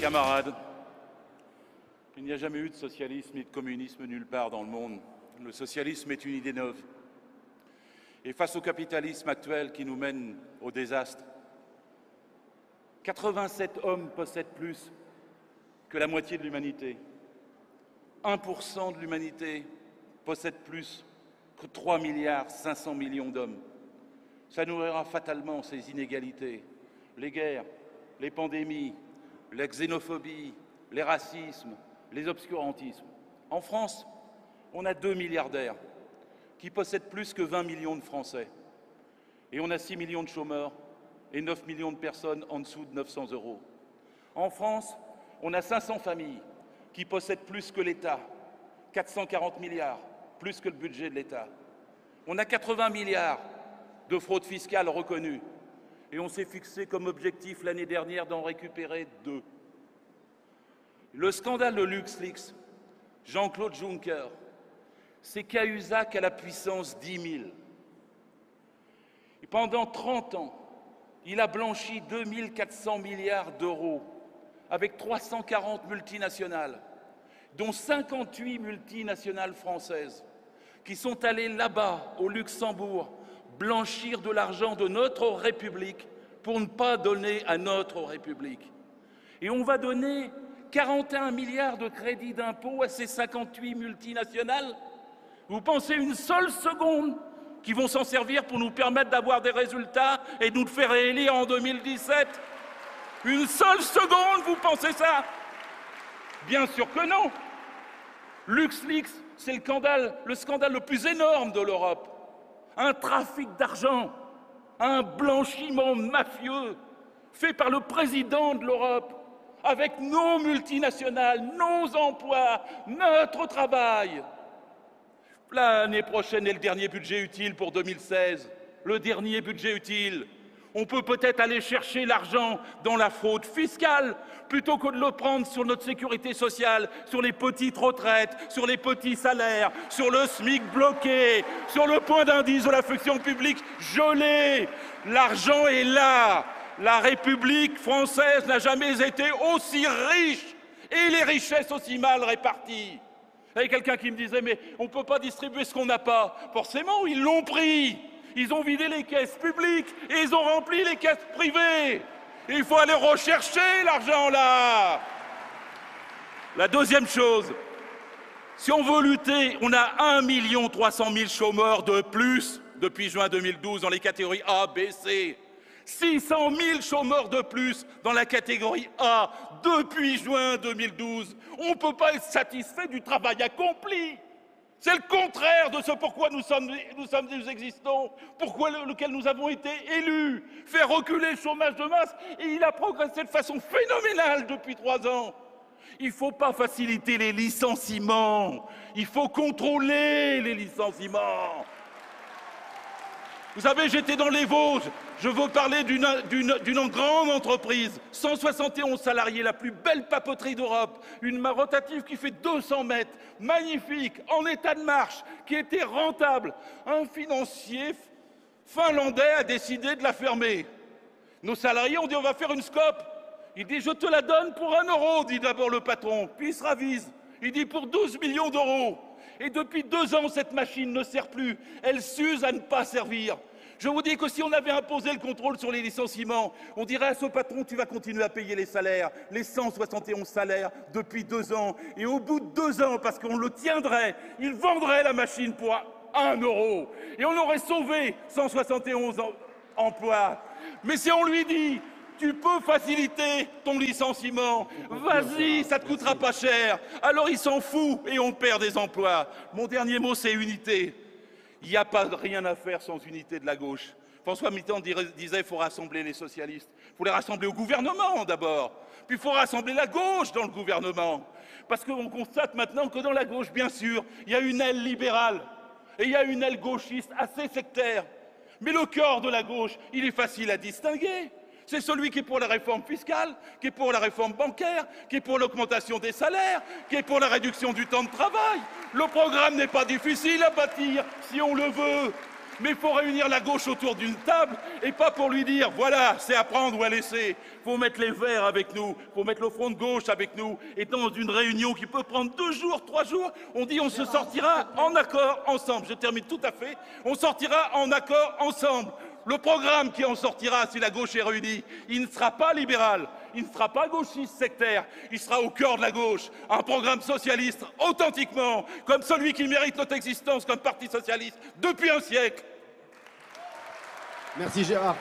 Camarades, il n'y a jamais eu de socialisme ni de communisme nulle part dans le monde. Le socialisme est une idée neuve. Et face au capitalisme actuel qui nous mène au désastre, 87 hommes possèdent plus que la moitié de l'humanité. 1% de l'humanité possède plus que 3 milliards 500 millions d'hommes. Ça nourrira fatalement ces inégalités, les guerres, les pandémies, la xénophobie, les racismes, les obscurantismes. En France, on a 2 milliardaires qui possèdent plus que 20 millions de Français. Et on a 6 millions de chômeurs et 9 millions de personnes en dessous de 900 €. En France, on a 500 familles qui possèdent plus que l'État, 440 milliards, plus que le budget de l'État. On a 80 milliards de fraude fiscale reconnue et on s'est fixé comme objectif l'année dernière d'en récupérer 2. Le scandale de LuxLeaks, Jean-Claude Juncker, c'est Cahuzac à la puissance 10 000. Et pendant 30 ans, il a blanchi 2 400 milliards d'euros avec 340 multinationales, dont 58 multinationales françaises, qui sont allées là-bas, au Luxembourg, blanchir de l'argent de notre République pour ne pas donner à notre République. Et on va donner 41 milliards de crédits d'impôt à ces 58 multinationales. Vous pensez une seule seconde qu'ils vont s'en servir pour nous permettre d'avoir des résultats et de nous faire réélire en 2017? Une seule seconde, vous pensez ça? Bien sûr que non. LuxLeaks, c'est le scandale le plus énorme de l'Europe. Un trafic d'argent, un blanchiment mafieux fait par le président de l'Europe, avec nos multinationales, nos emplois, notre travail. L'année prochaine est le dernier budget utile pour 2016, le dernier budget utile. On peut peut-être aller chercher l'argent dans la fraude fiscale plutôt que de le prendre sur notre sécurité sociale, sur les petites retraites, sur les petits salaires, sur le SMIC bloqué, sur le point d'indice de la fonction publique gelé. L'argent est là. La République française n'a jamais été aussi riche et les richesses aussi mal réparties. Il y avait quelqu'un qui me disait « mais on ne peut pas distribuer ce qu'on n'a pas ». Forcément, ils l'ont pris. Ils ont vidé les caisses publiques et ils ont rempli les caisses privées. Il faut aller rechercher l'argent là. La deuxième chose, si on veut lutter, on a 1 300 000 chômeurs de plus depuis juin 2012 dans les catégories A, B, C. 600 000 chômeurs de plus dans la catégorie A depuis juin 2012. On ne peut pas être satisfait du travail accompli. C'est le contraire de ce pourquoi nous existons, pourquoi lequel nous avons été élus. Faire reculer le chômage de masse, et il a progressé de façon phénoménale depuis 3 ans. Il ne faut pas faciliter les licenciements, il faut contrôler les licenciements. Vous savez, j'étais dans les Vosges, je veux parler d'une grande entreprise, 171 salariés, la plus belle papeterie d'Europe, une rotative qui fait 200 mètres, magnifique, en état de marche, qui était rentable. Un financier finlandais a décidé de la fermer. Nos salariés ont dit on va faire une scope. Il dit je te la donne pour 1 €, dit d'abord le patron, puis il se ravise. Il dit pour 12 millions d'euros. Et depuis 2 ans, cette machine ne sert plus. Elle s'use à ne pas servir. Je vous dis que si on avait imposé le contrôle sur les licenciements, on dirait à ce patron, tu vas continuer à payer les salaires, les 171 salaires depuis 2 ans. Et au bout de 2 ans, parce qu'on le tiendrait, il vendrait la machine pour 1 €. Et on aurait sauvé 171 emplois. Mais si on lui dit, tu peux faciliter ton licenciement, vas-y, ça ne te coûtera pas cher. Alors il s'en fout et on perd des emplois. Mon dernier mot, c'est unité. Il n'y a pas rien à faire sans unité de la gauche. François Mitterrand disait qu'il faut rassembler les socialistes. Il faut les rassembler au gouvernement d'abord. Puis il faut rassembler la gauche dans le gouvernement. Parce qu'on constate maintenant que dans la gauche, bien sûr, il y a une aile libérale et il y a une aile gauchiste assez sectaire. Mais le cœur de la gauche, il est facile à distinguer. C'est celui qui est pour la réforme fiscale, qui est pour la réforme bancaire, qui est pour l'augmentation des salaires, qui est pour la réduction du temps de travail. Le programme n'est pas difficile à bâtir si on le veut. Mais il faut réunir la gauche autour d'une table et pas pour lui dire voilà, c'est à prendre ou à laisser. Il faut mettre les Verts avec nous, il faut mettre le Front de gauche avec nous. Et dans une réunion qui peut prendre 2 jours, 3 jours, on dit on se sortira en accord ensemble. Je termine tout à fait. On sortira en accord ensemble. Le programme qui en sortira, si la gauche est réunie, il ne sera pas libéral, il ne sera pas gauchiste sectaire, il sera au cœur de la gauche, un programme socialiste authentiquement, comme celui qui mérite notre existence comme parti socialiste depuis un siècle. Merci Gérard.